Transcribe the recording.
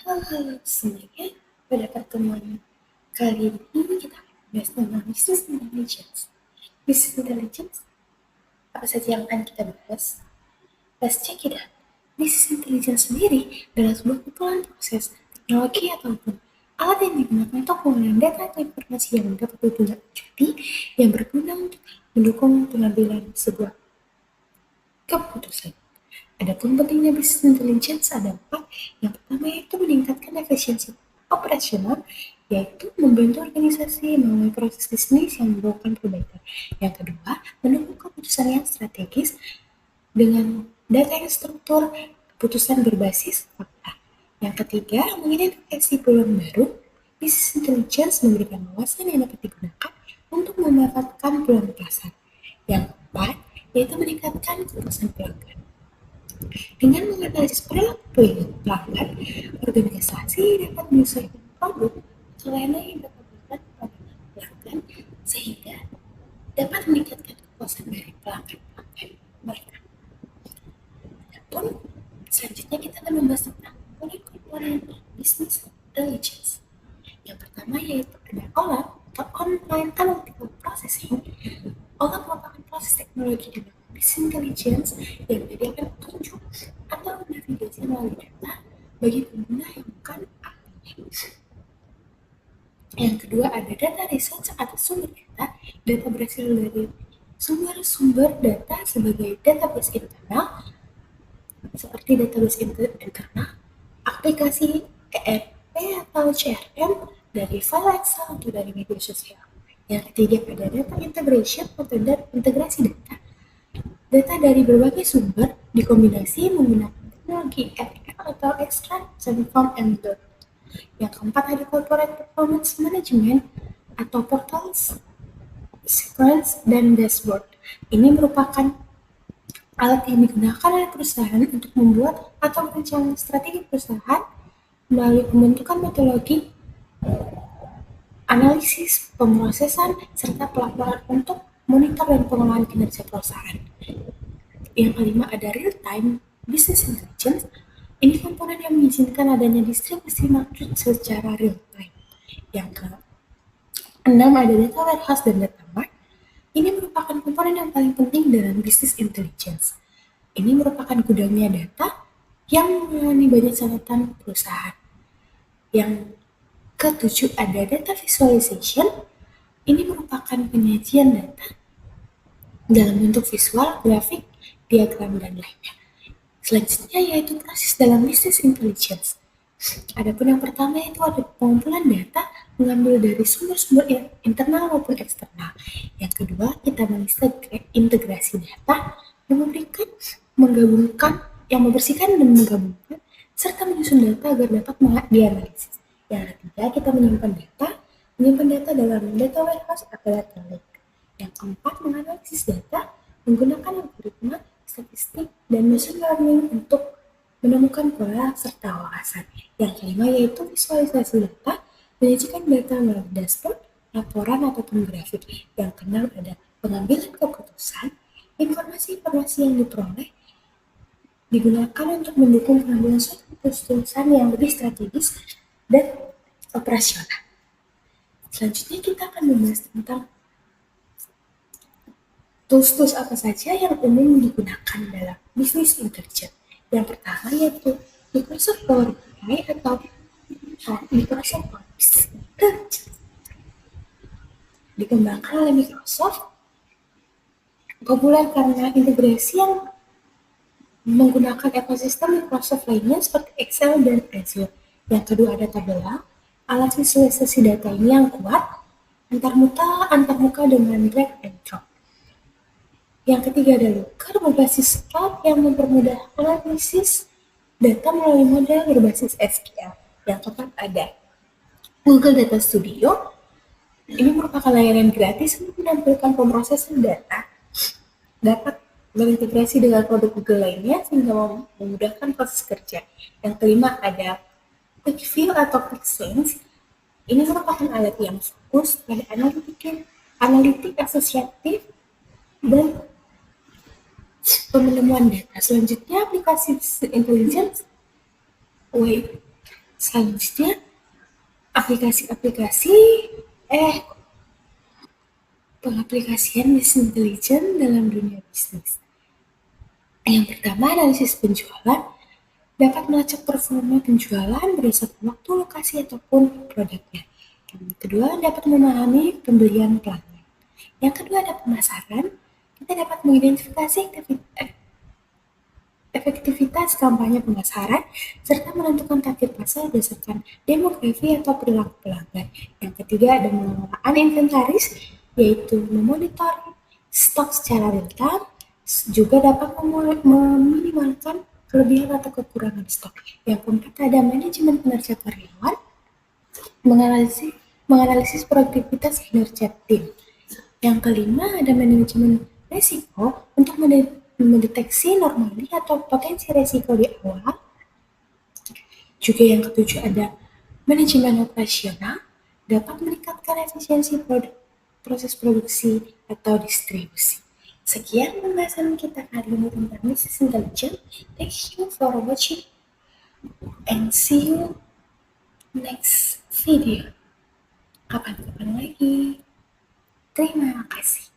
Halo semuanya, pada pertemuan kali ini kita akan membahas tentang business intelligence. Business intelligence, apa saja yang akan kita bahas? Let's check it out. Business intelligence sendiri adalah sebuah kumpulan proses, teknologi ataupun alat yang digunakan untuk mengenai data atau informasi yang dapat ditindaklanjuti yang berguna untuk mendukung pengambilan sebuah keputusan. Adapun pentingnya business intelligence ada 4. Yang pertama yaitu meningkatkan efisiensi operasional, yaitu membantu organisasi melalui proses bisnis yang memerlukan perbaikan. Yang kedua, mendukung keputusan yang strategis dengan data yang struktur, keputusan berbasis fakta. Yang ketiga, mengidentifikasi peluang baru. Business intelligence memberikan wawasan yang dapat digunakan untuk memanfaatkan peluang pasar. Yang keempat, yaitu meningkatkan kepuasan pelanggan. Dengan menganalisis perilaku pelanggan, organisasi dapat menyesuaikan produk atau layanan yang dapat diberikan kepada pelanggan sehingga dapat meningkatkan kepuasan dari pelanggan-pelanggan mereka. Adapun selanjutnya kita akan membahas tentang komponen business intelligence. Yang pertama yaitu ada OLAP atau Online Analytical Processing. OLAP merupakan proses teknologi dengan business intelligence yang menyediakan petunjuk atau navigasi melalui data bagi pengguna yang bukan ahlinya. Yang kedua ada data research atau sumber data. Data berasal dari sumber-sumber data sebagai database internal seperti database internal, aplikasi ERP atau CRM, dari file Excel atau dari media sosial. Yang ketiga ada data integration atau integrasi data. Data dari berbagai sumber dikombinasi menggunakan teknologi ETL atau extract, transform, and load. Yang keempat ada corporate performance management atau portals, sequence, dan dashboard. Ini merupakan alat yang digunakan oleh perusahaan untuk membuat atau merancang strategi perusahaan melalui pembentukan metodologi, analisis, pemrosesan, serta pelaporan untuk monitor dan pengelolaan kinerja perusahaan. Yang kelima ada real-time business intelligence. Ini komponen yang mengizinkan adanya distribusi maksud secara real-time. Yang keenam ada data warehouse dan data mart. Ini merupakan komponen yang paling penting dalam business intelligence. Ini merupakan gudangnya data yang mengalami banyak catatan perusahaan. Yang ketujuh ada data visualization. Ini merupakan penyajian data dalam bentuk visual, grafik, diagram, dan lainnya. Selanjutnya yaitu proses dalam business intelligence. Adapun yang pertama yaitu ada pengumpulan data mengambil dari sumber-sumber internal maupun eksternal. Yang kedua kita mengintegrasi data yang membersihkan dan menggabungkan serta menyusun data agar dapat dianalisis. Yang ketiga kita menyimpan data dalam data warehouse atau data lake. Yang keempat menganalisis data menggunakan algoritma, statistik, dan machine learning untuk menemukan pola serta wawasan. Yang kelima yaitu visualisasi data, menyajikan data melalui dashboard, laporan, ataupun grafik. Yang keenam ada pengambilan keputusan, informasi-informasi yang diperoleh digunakan untuk mendukung pengambilan suatu keputusan yang lebih strategis dan operasional. Selanjutnya kita akan membahas tentang tools-tools apa saja yang umum digunakan dalam business intelligence. Yang pertama yaitu Microsoft Power BI atau Microsoft Office. Dikembangkan oleh Microsoft, populer karena integrasi yang menggunakan ekosistem Microsoft lainnya seperti Excel dan Azure. Yang kedua ada Tableau, alat visualisasi data ini yang kuat, antar muka dengan drag and drop. Yang ketiga ada Looker berbasis cloud yang mempermudah analisis data melalui model berbasis SQL. Yang keempat ada Google Data Studio. Ini merupakan layanan gratis untuk menampilkan pemrosesan data, dapat berintegrasi dengan produk Google lainnya sehingga memudahkan proses kerja. Yang kelima ada QuickView atau QuickSense. Ini merupakan alat yang fokus pada analitik asosiatif dan penemuan data. Selanjutnya aplikasi intelligence Selanjutnya, aplikasi-aplikasi pengaplikasian business intelligence dalam dunia bisnis. Yang pertama, analisis penjualan dapat melacak performa penjualan berdasarkan waktu, lokasi, ataupun produknya. Yang kedua, dapat memahami pembelian pelanggan. Yang kedua, ada pemasaran. Kita dapat mengidentifikasi efektivitas kampanye pemasaran, serta menentukan target pasar berdasarkan demografi atau perilaku pelanggan. Yang ketiga, ada pengelolaan inventaris, yaitu memonitor stok secara real time, juga dapat meminimalkan kelebihan atau kekurangan stok. Yang keempat, ada manajemen kinerja karyawan, menganalisis produktivitas kinerja tim. Yang kelima, ada manajemen resiko untuk mendeteksi anomali atau potensi resiko di awal. Juga yang ketujuh, ada manajemen operasional, dapat meningkatkan efisiensi proses produksi atau distribusi. Sekian pembahasan kita kali ini tentang business intelligence. Thank you for watching and see you next video. Kapan-kapan lagi. Terima kasih.